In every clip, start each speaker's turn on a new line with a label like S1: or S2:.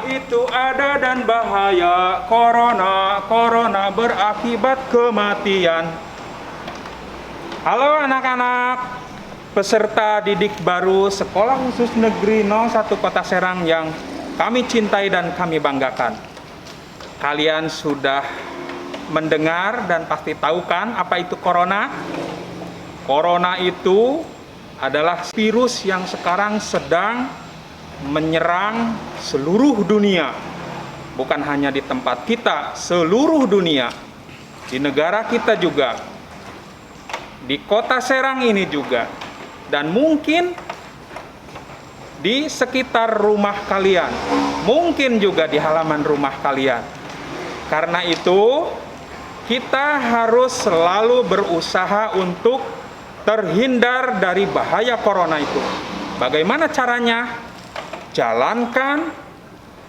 S1: itu ada dan bahaya. Corona berakibat kematian. Halo anak-anak, peserta didik baru Sekolah Khusus Negeri 01 Kota Serang yang kami cintai dan kami banggakan. Kalian sudah mendengar dan pasti tahu kan apa itu corona? Corona itu adalah virus yang sekarang sedang menyerang seluruh dunia. Bukan hanya di tempat kita, seluruh dunia. Di negara kita juga. Di kota Serang ini juga. Dan mungkin di sekitar rumah kalian. Mungkin juga di halaman rumah kalian. Karena itu, kita harus selalu berusaha untuk terhindar dari bahaya corona itu. Bagaimana caranya? Jalankan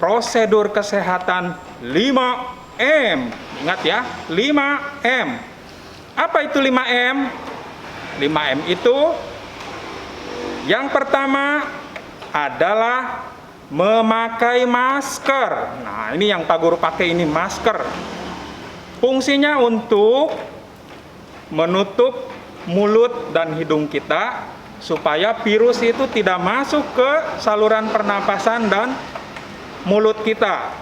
S1: prosedur kesehatan 5M. Ingat ya, 5M. Apa itu 5M? 5M itu yang pertama adalah memakai masker. Nah, ini yang Pak Guru pakai ini masker. Fungsinya untuk menutup mulut dan hidung kita supaya virus itu tidak masuk ke saluran pernapasan dan mulut kita.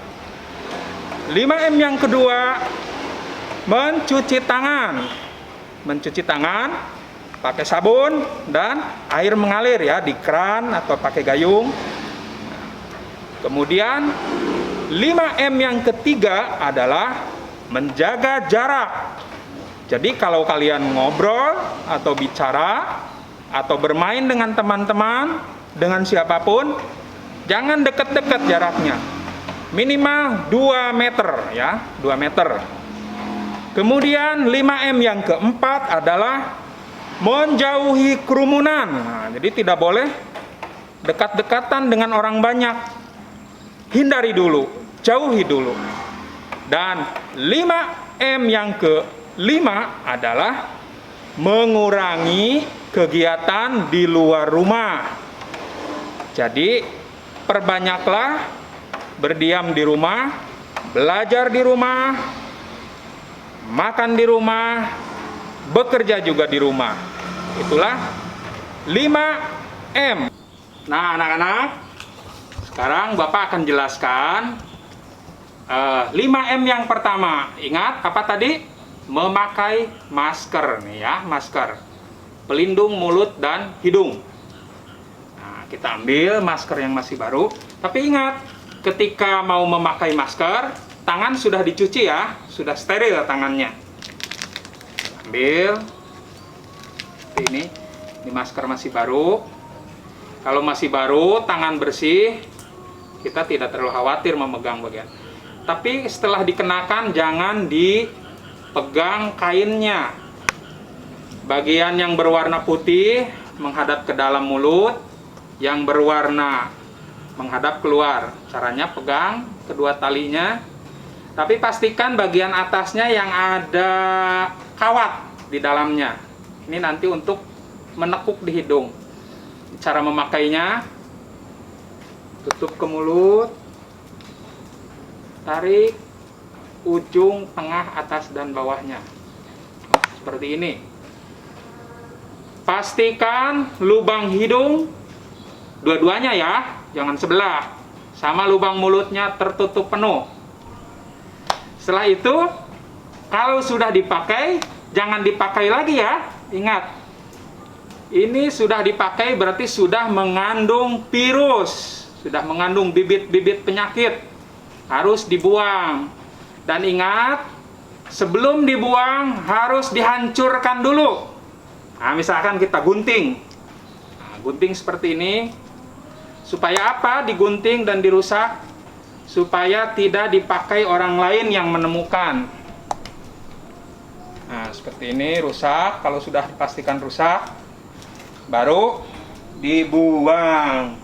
S1: 5M yang kedua, mencuci tangan. Mencuci tangan pakai sabun dan air mengalir ya di keran atau pakai gayung. Kemudian 5M yang ketiga adalah menjaga jarak. Jadi kalau kalian ngobrol atau bicara atau bermain dengan teman-teman, dengan siapapun, jangan dekat-dekat jaraknya. Minimal 2 meter ya, 2 meter. Kemudian 5M yang keempat adalah menjauhi kerumunan. Nah, jadi tidak boleh dekat-dekatan dengan orang banyak. Hindari dulu, jauhi dulu. Dan 5M yang kelima adalah mengurangi kegiatan di luar rumah. Jadi perbanyaklah berdiam di rumah, belajar di rumah, makan di rumah, bekerja juga di rumah. Itulah 5M. Nah anak-anak, sekarang Bapak akan jelaskan 5M yang pertama. Ingat apa tadi? Memakai masker nih ya, masker pelindung mulut dan hidung. Nah, kita ambil masker yang masih baru. Tapi ingat, ketika mau memakai masker, tangan sudah dicuci ya, sudah steril tangannya. Ambil ini masker masih baru. Kalau masih baru, tangan bersih, kita tidak terlalu khawatir memegang bagian. Tapi setelah dikenakan, jangan dipegang kainnya. Bagian yang berwarna putih menghadap ke dalam mulut, yang berwarna menghadap keluar. Caranya pegang kedua talinya, tapi pastikan bagian atasnya yang ada kawat di dalamnya. Ini nanti untuk menekuk di hidung. Cara memakainya, tutup ke mulut, tarik ujung tengah, atas dan bawahnya. Seperti ini. Pastikan lubang hidung dua-duanya ya, jangan sebelah. Sama lubang mulutnya tertutup penuh. Setelah itu, kalau sudah dipakai, jangan dipakai lagi ya. Ingat, ini sudah dipakai berarti sudah mengandung virus, sudah mengandung bibit-bibit penyakit. Harus dibuang. Dan ingat, sebelum dibuang harus dihancurkan dulu. Nah, misalkan kita gunting. Nah, gunting seperti ini. Supaya apa digunting dan dirusak? Supaya tidak dipakai orang lain yang menemukan. Nah, seperti ini rusak. Kalau sudah dipastikan rusak, baru dibuang.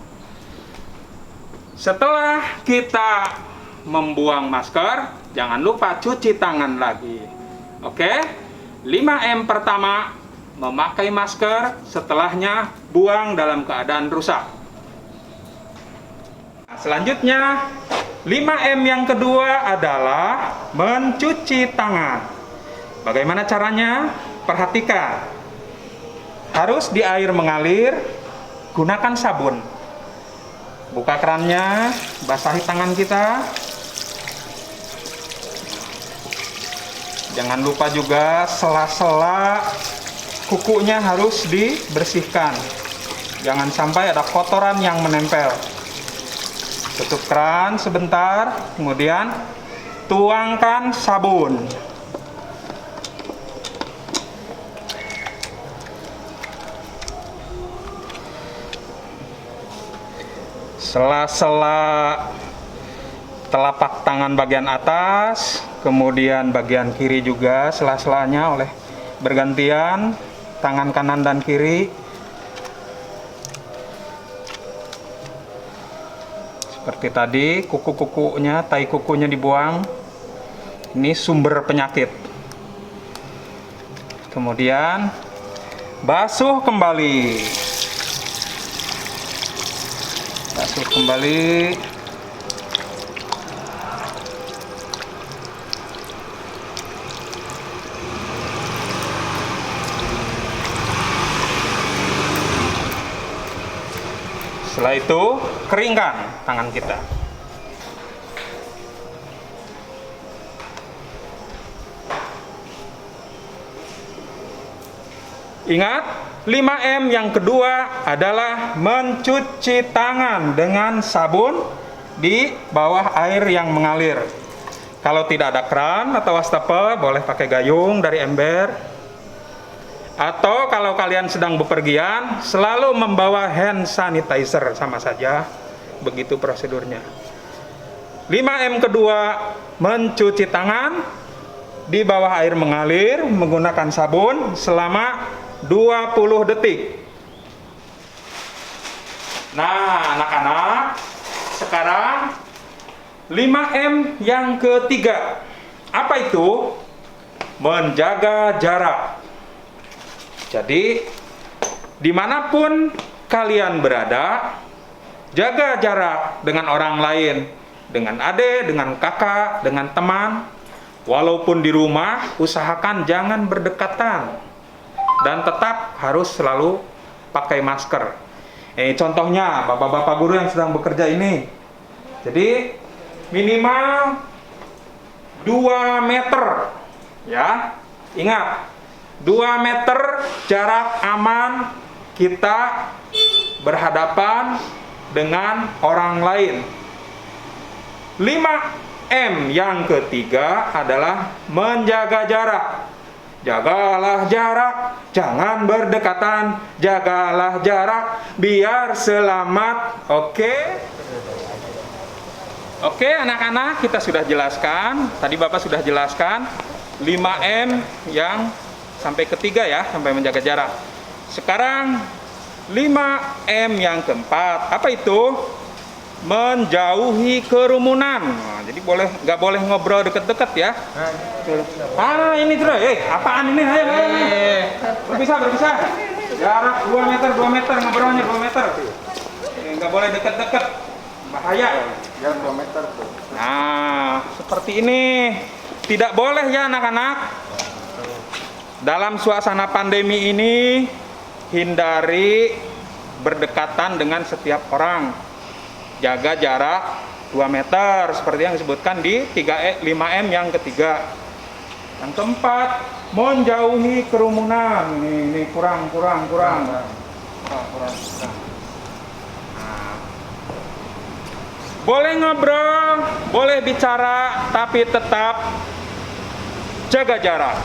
S1: Setelah kita membuang masker, jangan lupa cuci tangan lagi. Oke? 5M pertama, memakai masker, setelahnya buang dalam keadaan rusak. Nah, selanjutnya 5M yang kedua adalah mencuci tangan. Bagaimana caranya? Perhatikan. Harus di air mengalir, gunakan sabun. Buka kerannya, basahi tangan kita. Jangan lupa juga sela-sela kukunya harus dibersihkan. Jangan sampai ada kotoran yang menempel. Tutup keran sebentar, kemudian tuangkan sabun. Sela-sela telapak tangan bagian atas, kemudian bagian kiri juga sela-selanya oleh bergantian tangan kanan dan kiri. Seperti tadi, kuku-kukunya, tai kukunya dibuang. Ini sumber penyakit. Kemudian basuh kembali. Basuh kembali. Setelah itu, keringkan tangan kita. Ingat, 5M yang kedua adalah mencuci tangan dengan sabun di bawah air yang mengalir. Kalau tidak ada keran atau wastafel, boleh pakai gayung dari ember. Atau kalau kalian sedang bepergian, selalu membawa hand sanitizer, sama saja. Begitu prosedurnya. 5M kedua, mencuci tangan di bawah air mengalir menggunakan sabun selama 20 detik. Nah, anak-anak, sekarang 5M yang ketiga. Apa itu? Menjaga jarak. Jadi, dimanapun kalian berada, jaga jarak dengan orang lain, dengan adik, dengan kakak, dengan teman. Walaupun di rumah, usahakan jangan berdekatan. Dan tetap harus selalu pakai masker. Contohnya, bapak-bapak guru yang sedang bekerja ini. Jadi, minimal 2 meter. Ya, ingat. 2 meter jarak aman kita berhadapan dengan orang lain. 5M yang ketiga adalah menjaga jarak. Jagalah jarak, jangan berdekatan. Jagalah jarak biar selamat. Oke? Oke, anak-anak, kita sudah jelaskan. Tadi Bapak sudah jelaskan 5M yang sampai ketiga ya, sampai menjaga jarak. Sekarang 5M yang keempat, apa itu? Menjauhi kerumunan. Nah, jadi nggak boleh ngobrol deket-deket ya. Ini terus, apaan ini? Ayo. Berpisah. Jarak 2 meter ngobrolnya 2 meter. Nggak boleh deket-deket, bahaya.
S2: Yang 2 meter tuh.
S1: Nah, seperti ini. Tidak boleh ya anak-anak. Dalam suasana pandemi ini, hindari berdekatan dengan setiap orang. Jaga jarak 2 meter, seperti yang disebutkan di 5M yang ketiga. Yang keempat, menjauhi kerumunan. Ini kurang. Nah, boleh ngobrol, boleh bicara, tapi tetap jaga jarak.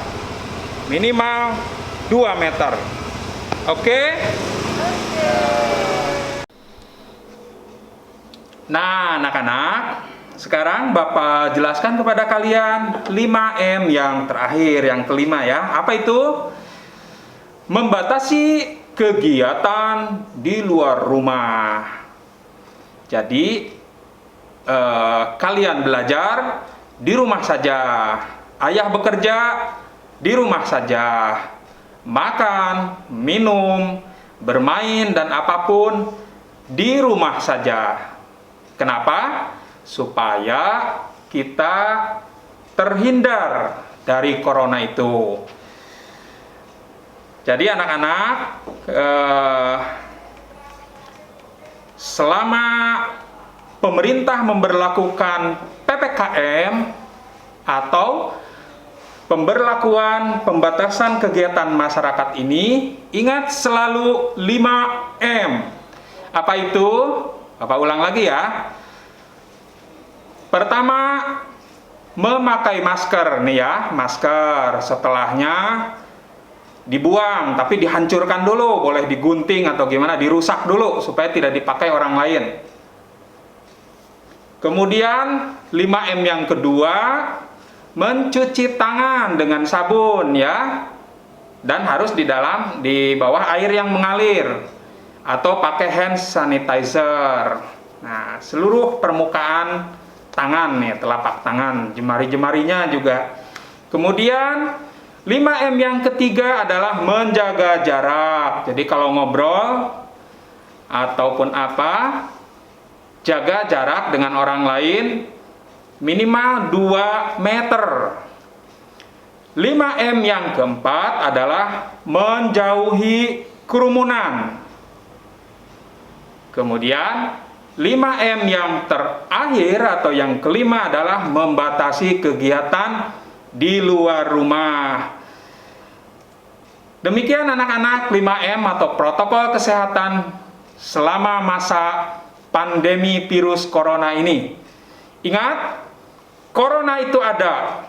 S1: Minimal 2 meter. Oke? Nah, anak-anak, sekarang Bapak jelaskan kepada kalian 5M yang terakhir, yang kelima ya. Apa itu? Membatasi kegiatan di luar rumah. Jadi, kalian belajar di rumah saja. Ayah bekerja di rumah saja, makan, minum, bermain, dan apapun di rumah saja. Kenapa? supaya kita terhindar dari corona itu. Jadi anak-anak, selama pemerintah memberlakukan PPKM atau pemberlakuan pembatasan kegiatan masyarakat ini, ingat selalu 5M. Apa itu? Bapak ulang lagi ya. Pertama, memakai masker nih ya, masker. Setelahnya dibuang, tapi dihancurkan dulu, boleh digunting atau gimana, dirusak dulu supaya tidak dipakai orang lain. Kemudian 5M yang kedua, mencuci tangan dengan sabun ya, dan harus di bawah air yang mengalir atau pakai hand sanitizer. Nah, seluruh permukaan tangan nih, telapak tangan, jemari-jemarinya juga. Kemudian 5M yang ketiga adalah menjaga jarak. Jadi kalau ngobrol ataupun apa, jaga jarak dengan orang lain minimal 2 meter. 5M yang keempat adalah menjauhi kerumunan. Kemudian 5M yang terakhir atau yang kelima adalah membatasi kegiatan di luar rumah. Demikian anak-anak 5M atau protokol kesehatan selama masa pandemi virus corona ini. Ingat, corona itu ada.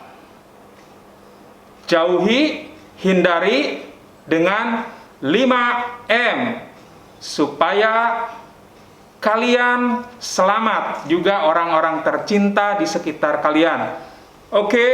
S1: Jauhi, hindari dengan 5M supaya kalian selamat, juga orang-orang tercinta di sekitar kalian. Oke?